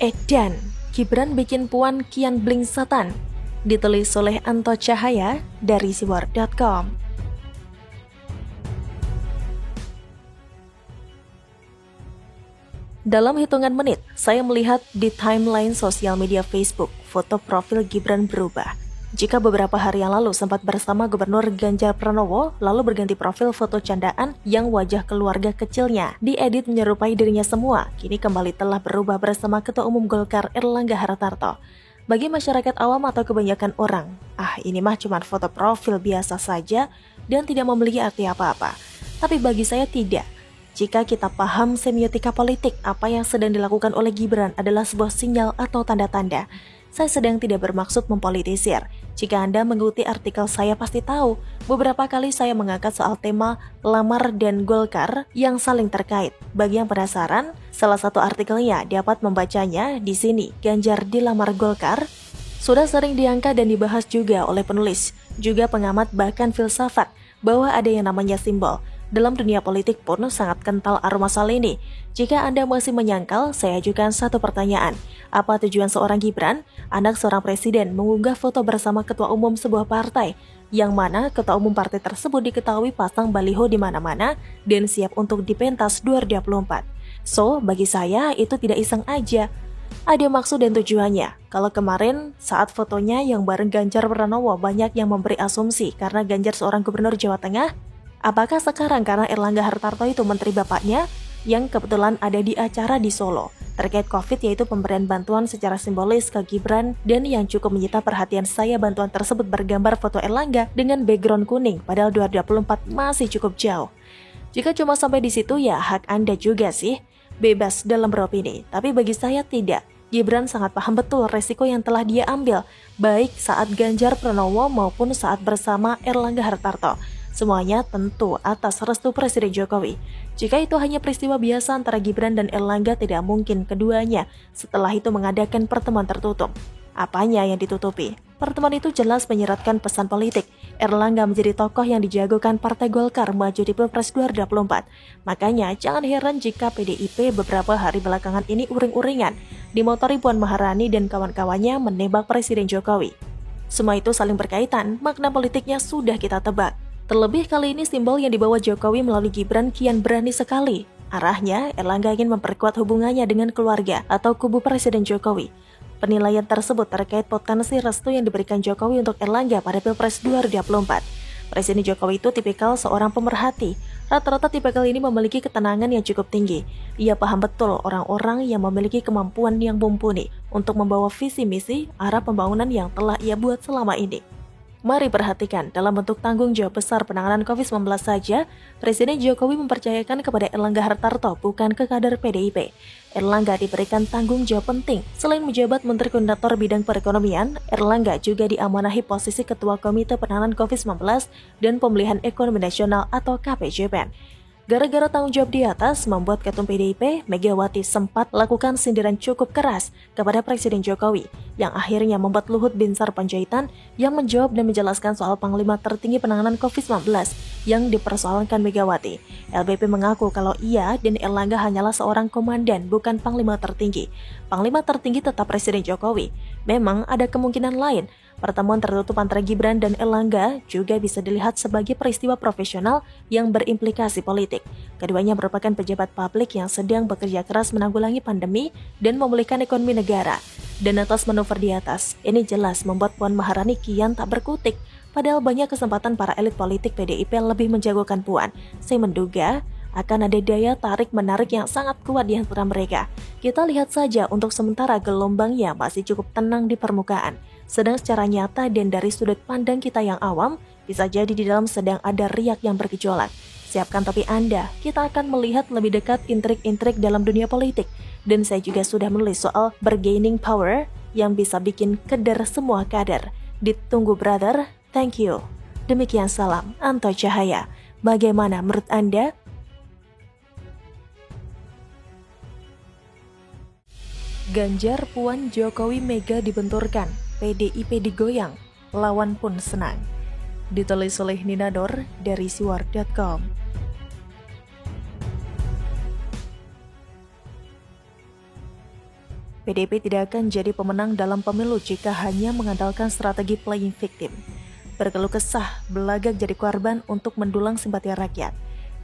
Edan, Gibran bikin puan kian bling setan. Ditulis oleh Anto Cahaya dari siwar.com. Dalam hitungan menit, saya melihat di timeline sosial media Facebook, foto profil Gibran berubah. Jika beberapa hari yang lalu sempat bersama Gubernur Ganjar Pranowo, lalu berganti profil foto candaan yang wajah keluarga kecilnya diedit menyerupai dirinya semua, kini kembali telah berubah bersama Ketua Umum Golkar Erlangga Hartarto. Bagi masyarakat awam atau kebanyakan orang, ini mah cuma foto profil biasa saja dan tidak memiliki arti apa-apa. Tapi bagi saya tidak. Jika kita paham semiotika politik, apa yang sedang dilakukan oleh Gibran adalah sebuah sinyal atau tanda-tanda. Saya sedang tidak bermaksud mempolitisir. Jika Anda mengikuti artikel saya pasti tahu, beberapa kali saya mengangkat soal tema lamar dan Golkar yang saling terkait. Bagi yang penasaran, salah satu artikelnya dapat membacanya di sini. Ganjar dilamar Golkar sudah sering diangkat dan dibahas juga oleh penulis, juga pengamat bahkan filsafat, bahwa ada yang namanya simbol. Dalam dunia politik pun sangat kental aroma soal ini. Jika Anda masih menyangkal, saya ajukan satu pertanyaan. Apa tujuan seorang Gibran, anak seorang presiden, mengunggah foto bersama ketua umum sebuah partai, yang mana ketua umum partai tersebut diketahui pasang baliho di mana-mana dan siap untuk dipentas 2024. So, bagi saya itu tidak iseng aja. Ada maksud dan tujuannya. Kalau kemarin saat fotonya yang bareng Ganjar Pranowo banyak yang memberi asumsi karena Ganjar seorang gubernur Jawa Tengah, apakah sekarang karena Erlangga Hartarto itu menteri bapaknya yang kebetulan ada di acara di Solo terkait COVID, yaitu pemberian bantuan secara simbolis ke Gibran, dan yang cukup menyita perhatian saya bantuan tersebut bergambar foto Erlangga dengan background kuning padahal 2024 masih cukup jauh. Jika cuma sampai di situ ya hak Anda juga sih, bebas dalam beropini, tapi bagi saya tidak. Gibran sangat paham betul resiko yang telah dia ambil, baik saat Ganjar Pranowo maupun saat bersama Erlangga Hartarto. Semuanya tentu atas restu Presiden Jokowi. Jika itu hanya peristiwa biasa antara Gibran dan Erlangga, tidak mungkin keduanya setelah itu mengadakan pertemuan tertutup. Apanya yang ditutupi? Pertemuan itu jelas menyiratkan pesan politik. Erlangga menjadi tokoh yang dijagokan Partai Golkar maju di Pilpres 2024. Makanya jangan heran jika PDIP beberapa hari belakangan ini uring-uringan dimotori Puan Maharani dan kawan-kawannya menembak Presiden Jokowi. Semua itu saling berkaitan, makna politiknya sudah kita tebak. Terlebih kali ini simbol yang dibawa Jokowi melalui Gibran kian berani sekali. Arahnya, Erlangga ingin memperkuat hubungannya dengan keluarga atau kubu Presiden Jokowi. Penilaian tersebut terkait potensi restu yang diberikan Jokowi untuk Erlangga pada Pilpres 2024. Presiden Jokowi itu tipikal seorang pemerhati. Rata-rata tipikal ini memiliki ketenangan yang cukup tinggi. Ia paham betul orang-orang yang memiliki kemampuan yang mumpuni untuk membawa visi misi arah pembangunan yang telah ia buat selama ini. Mari perhatikan, dalam bentuk tanggung jawab besar penanganan COVID-19 saja, Presiden Jokowi mempercayakan kepada Erlangga Hartarto, bukan ke kader PDIP. Erlangga diberikan tanggung jawab penting. Selain menjabat Menteri Koordinator Bidang Perekonomian, Erlangga juga diamanahi posisi Ketua Komite Penanganan COVID-19 dan Pemulihan Ekonomi Nasional atau KPJPN. Gara-gara tanggung jawab di atas, membuat Ketum PDIP, Megawati sempat lakukan sindiran cukup keras kepada Presiden Jokowi, yang akhirnya membuat Luhut Binsar Panjaitan yang menjawab dan menjelaskan soal Panglima Tertinggi Penanganan COVID-19 yang dipersoalkan Megawati. LBP mengaku kalau ia dan Erlangga hanyalah seorang komandan, bukan Panglima Tertinggi. Panglima Tertinggi tetap Presiden Jokowi. Memang ada kemungkinan lain. Pertemuan tertutup antara Gibran dan Erlangga juga bisa dilihat sebagai peristiwa profesional yang berimplikasi politik. Keduanya merupakan pejabat publik yang sedang bekerja keras menanggulangi pandemi dan memulihkan ekonomi negara. Dan atas manuver di atas, ini jelas membuat Puan Maharani kian tak berkutik. Padahal banyak kesempatan para elit politik PDIP lebih menjagokan Puan. Saya menduga akan ada daya tarik-menarik yang sangat kuat di antara mereka. Kita lihat saja untuk sementara gelombangnya masih cukup tenang di permukaan. Sedang secara nyata dan dari sudut pandang kita yang awam, bisa jadi di dalam sedang ada riak yang bergejolak. Siapkan topi Anda, kita akan melihat lebih dekat intrik-intrik dalam dunia politik. Dan saya juga sudah menulis soal bargaining power yang bisa bikin keder semua kader. Ditunggu brother, thank you. Demikian salam, Anto Cahaya. Bagaimana menurut Anda? Ganjar, Puan, Jokowi, Mega dibenturkan, PDIP digoyang, lawan pun senang. Ditulis oleh Ninador dari siwar.com. PDIP tidak akan jadi pemenang dalam pemilu jika hanya mengandalkan strategi playing victim. Berkeluh kesah, belagak jadi korban untuk mendulang simpati rakyat.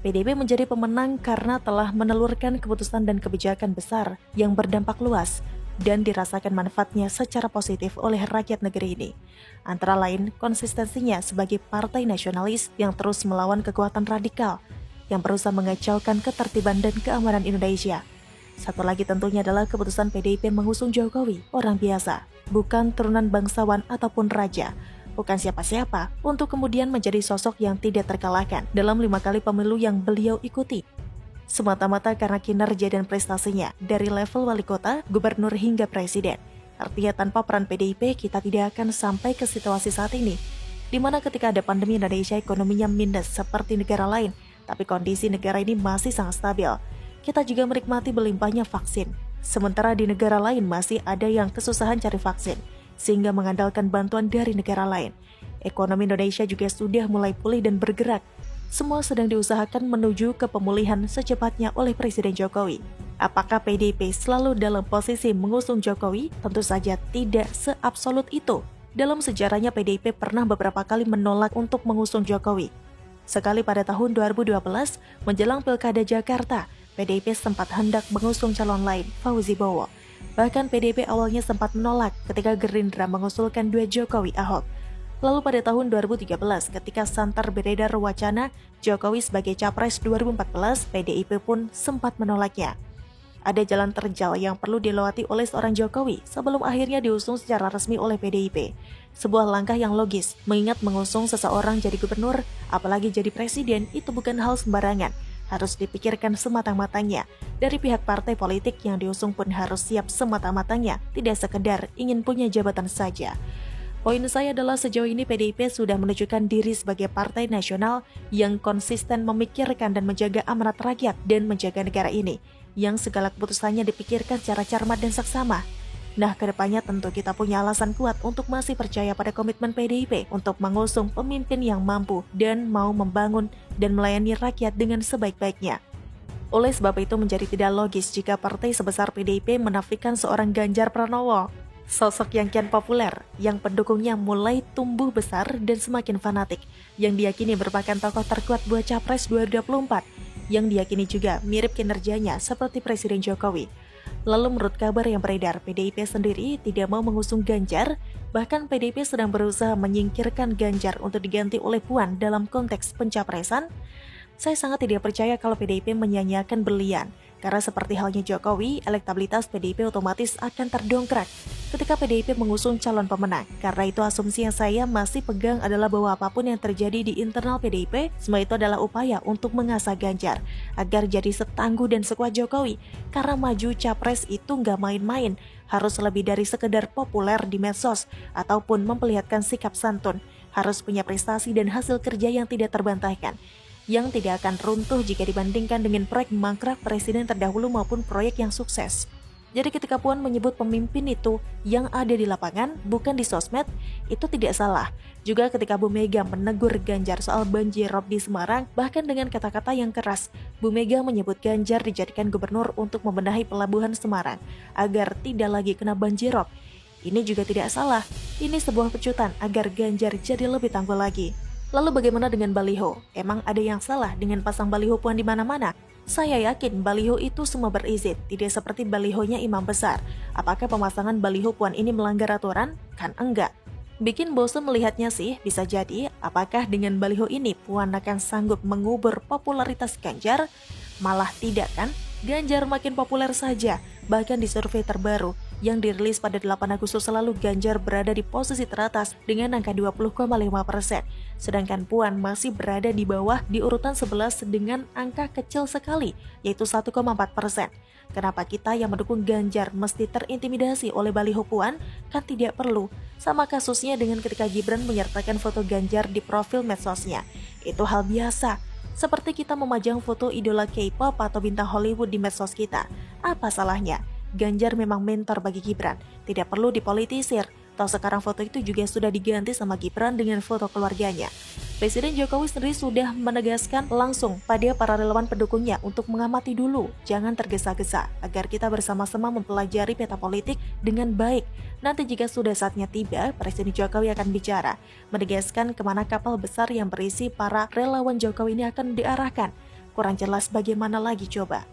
PDIP menjadi pemenang karena telah menelurkan keputusan dan kebijakan besar yang berdampak luas dan dirasakan manfaatnya secara positif oleh rakyat negeri ini. Antara lain, konsistensinya sebagai partai nasionalis yang terus melawan kekuatan radikal yang berusaha mengacaukan ketertiban dan keamanan Indonesia. Satu lagi tentunya adalah keputusan PDIP mengusung Jokowi, orang biasa, bukan turunan bangsawan ataupun raja, bukan siapa-siapa, untuk kemudian menjadi sosok yang tidak terkalahkan dalam 5 kali pemilu yang beliau ikuti. Semata-mata karena kinerja dan prestasinya dari level wali kota, gubernur hingga presiden. Artinya tanpa peran PDIP kita tidak akan sampai ke situasi saat ini, di mana ketika ada pandemi Indonesia ekonominya minus seperti negara lain, tapi kondisi negara ini masih sangat stabil. Kita juga menikmati berlimpahnya vaksin, sementara di negara lain masih ada yang kesusahan cari vaksin, sehingga mengandalkan bantuan dari negara lain. Ekonomi Indonesia juga sudah mulai pulih dan bergerak. Semua sedang diusahakan menuju ke pemulihan secepatnya oleh Presiden Jokowi. Apakah PDIP selalu dalam posisi mengusung Jokowi? Tentu saja tidak seabsolut itu. Dalam sejarahnya PDIP pernah beberapa kali menolak untuk mengusung Jokowi. Sekali pada tahun 2012, menjelang Pilkada Jakarta, PDIP sempat hendak mengusung calon lain, Fauzi Bowo. Bahkan PDIP awalnya sempat menolak ketika Gerindra mengusulkan duet Jokowi-Ahok. Lalu pada tahun 2013, ketika santer beredar wacana Jokowi sebagai Capres 2014, PDIP pun sempat menolaknya. Ada jalan terjal yang perlu dilewati oleh seorang Jokowi sebelum akhirnya diusung secara resmi oleh PDIP. Sebuah langkah yang logis, mengingat mengusung seseorang jadi gubernur, apalagi jadi presiden, itu bukan hal sembarangan. Harus dipikirkan sematang-matangnya. Dari pihak partai politik yang diusung pun harus siap sematang-matangnya, tidak sekedar ingin punya jabatan saja. Poin saya adalah sejauh ini PDIP sudah menunjukkan diri sebagai partai nasional yang konsisten memikirkan dan menjaga amanat rakyat dan menjaga negara ini, yang segala keputusannya dipikirkan secara cermat dan seksama. Nah, kedepannya tentu kita punya alasan kuat untuk masih percaya pada komitmen PDIP untuk mengusung pemimpin yang mampu dan mau membangun dan melayani rakyat dengan sebaik-baiknya. Oleh sebab itu menjadi tidak logis jika partai sebesar PDIP menafikan seorang Ganjar Pranowo, sosok yang kian populer, yang pendukungnya mulai tumbuh besar dan semakin fanatik, yang diyakini merupakan tokoh terkuat buat Capres 2024, yang diyakini juga mirip kinerjanya seperti Presiden Jokowi. Lalu menurut kabar yang beredar, PDIP sendiri tidak mau mengusung Ganjar, bahkan PDIP sedang berusaha menyingkirkan Ganjar untuk diganti oleh Puan dalam konteks pencapresan. Saya sangat tidak percaya kalau PDIP menyanyiakan berlian, karena seperti halnya Jokowi, elektabilitas PDIP otomatis akan terdongkrak ketika PDIP mengusung calon pemenang. Karena itu asumsi yang saya masih pegang adalah bahwa apapun yang terjadi di internal PDIP, semua itu adalah upaya untuk mengasah Ganjar agar jadi setangguh dan sekuat Jokowi. Karena maju capres itu nggak main-main, harus lebih dari sekedar populer di medsos ataupun memperlihatkan sikap santun. Harus punya prestasi dan hasil kerja yang tidak terbantahkan, yang tidak akan runtuh jika dibandingkan dengan proyek mangkrak presiden terdahulu maupun proyek yang sukses. Jadi ketika Puan menyebut pemimpin itu yang ada di lapangan, bukan di sosmed, itu tidak salah. Juga ketika Bu Mega menegur Ganjar soal banjirop di Semarang, bahkan dengan kata-kata yang keras, Bu Mega menyebut Ganjar dijadikan gubernur untuk membenahi pelabuhan Semarang, agar tidak lagi kena banjirop. Ini juga tidak salah, ini sebuah pecutan agar Ganjar jadi lebih tangguh lagi. Lalu bagaimana dengan baliho? Emang ada yang salah dengan pasang baliho Puan di mana-mana? Saya yakin baliho itu semua berizin, tidak seperti balihonya imam besar. Apakah pemasangan baliho Puan ini melanggar aturan? Kan enggak. Bikin bosan melihatnya sih, bisa jadi. Apakah dengan baliho ini Puan akan sanggup mengubur popularitas Ganjar? Malah tidak kan? Ganjar makin populer saja. Bahkan di survei terbaru yang dirilis pada 8 Agustus lalu, Ganjar berada di posisi teratas dengan angka 20,5%. Sedangkan Puan masih berada di bawah di urutan 11 dengan angka kecil sekali, yaitu 1,4%. Kenapa kita yang mendukung Ganjar mesti terintimidasi oleh baliho Puan? Kan tidak perlu. Sama kasusnya dengan ketika Gibran menyertakan foto Ganjar di profil medsosnya. Itu hal biasa. Seperti kita memajang foto idola K-pop atau bintang Hollywood di medsos kita. Apa salahnya? Ganjar memang mentor bagi Gibran, tidak perlu dipolitisir. Toh sekarang foto itu juga sudah diganti sama Gibran dengan foto keluarganya. Presiden Jokowi sendiri sudah menegaskan langsung pada para relawan pendukungnya untuk mengamati dulu, jangan tergesa-gesa, agar kita bersama-sama mempelajari peta politik dengan baik. Nanti jika sudah saatnya tiba, Presiden Jokowi akan bicara, menegaskan kemana kapal besar yang berisi para relawan Jokowi ini akan diarahkan. Kurang jelas bagaimana lagi coba.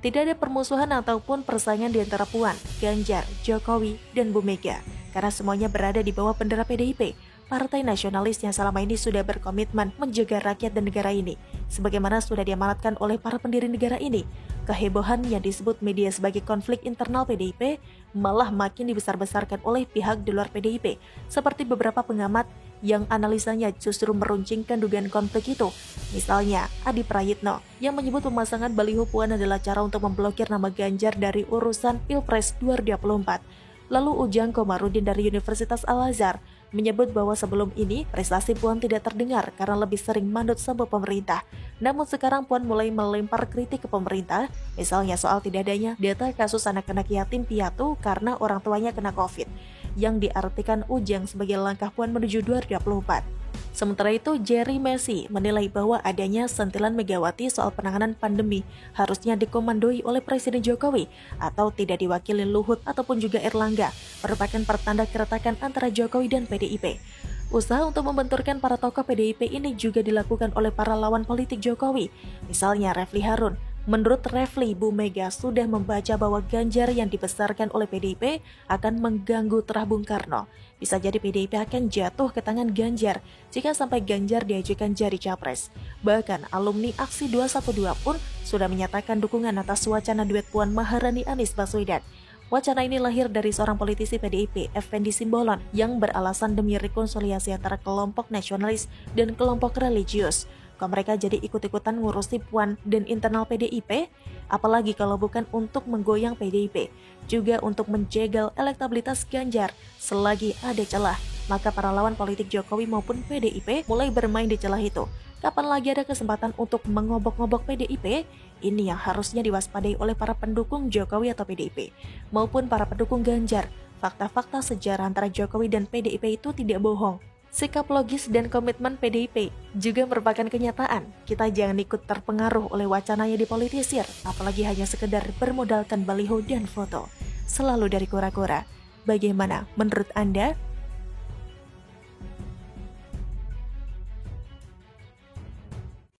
Tidak ada permusuhan ataupun persaingan di antara Puan, Ganjar, Jokowi, dan Bu Mega, karena semuanya berada di bawah bendera PDIP. Partai nasionalis yang selama ini sudah berkomitmen menjaga rakyat dan negara ini, sebagaimana sudah diamanatkan oleh para pendiri negara ini. Kehebohan yang disebut media sebagai konflik internal PDIP malah makin dibesar-besarkan oleh pihak di luar PDIP, seperti beberapa pengamat yang analisanya justru meruncingkan dugaan konflik itu. Misalnya, Adi Prayitno yang menyebut pemasangan baliho Puan adalah cara untuk memblokir nama Ganjar dari urusan Pilpres 2024. Lalu Ujang Komarudin dari Universitas Al-Azhar menyebut bahwa sebelum ini prestasi Puan tidak terdengar karena lebih sering manut sama pemerintah. Namun sekarang Puan mulai melempar kritik ke pemerintah, misalnya soal tidak adanya data kasus anak-anak yatim piatu karena orang tuanya kena COVID, yang diartikan Ujang sebagai langkah Puan menuju 2024. Sementara itu, Jerry Messi menilai bahwa adanya sentilan Megawati soal penanganan pandemi harusnya dikomandoi oleh Presiden Jokowi atau tidak diwakili Luhut ataupun juga Erlangga, merupakan pertanda keretakan antara Jokowi dan PDIP. Usaha untuk membenturkan para tokoh PDIP ini juga dilakukan oleh para lawan politik Jokowi, misalnya Refly Harun. Menurut Refly, Bu Mega sudah membaca bahwa Ganjar yang dibesarkan oleh PDIP akan mengganggu terah Bung Karno. Bisa jadi PDIP akan jatuh ke tangan Ganjar jika sampai Ganjar diajukan jadi capres. Bahkan alumni Aksi 212 pun sudah menyatakan dukungan atas wacana duet Puan Maharani Anies Baswedan. Wacana ini lahir dari seorang politisi PDIP, Effendi Simbolon, yang beralasan demi rekonsiliasi antara kelompok nasionalis dan kelompok religius. Kok mereka jadi ikut-ikutan ngurusi Puan dan internal PDIP? Apalagi kalau bukan untuk menggoyang PDIP, juga untuk menjegal elektabilitas Ganjar. Selagi ada celah, maka para lawan politik Jokowi maupun PDIP mulai bermain di celah itu. Kapan lagi ada kesempatan untuk mengobok-ngobok PDIP? Ini yang harusnya diwaspadai oleh para pendukung Jokowi atau PDIP, maupun para pendukung Ganjar. Fakta-fakta sejarah antara Jokowi dan PDIP itu tidak bohong. Sikap logis dan komitmen PDIP juga merupakan kenyataan. Kita jangan ikut terpengaruh oleh wacana yang dipolitisir, apalagi hanya sekedar bermodalkan baliho dan foto. Selalu dari kura-kura. Bagaimana menurut Anda?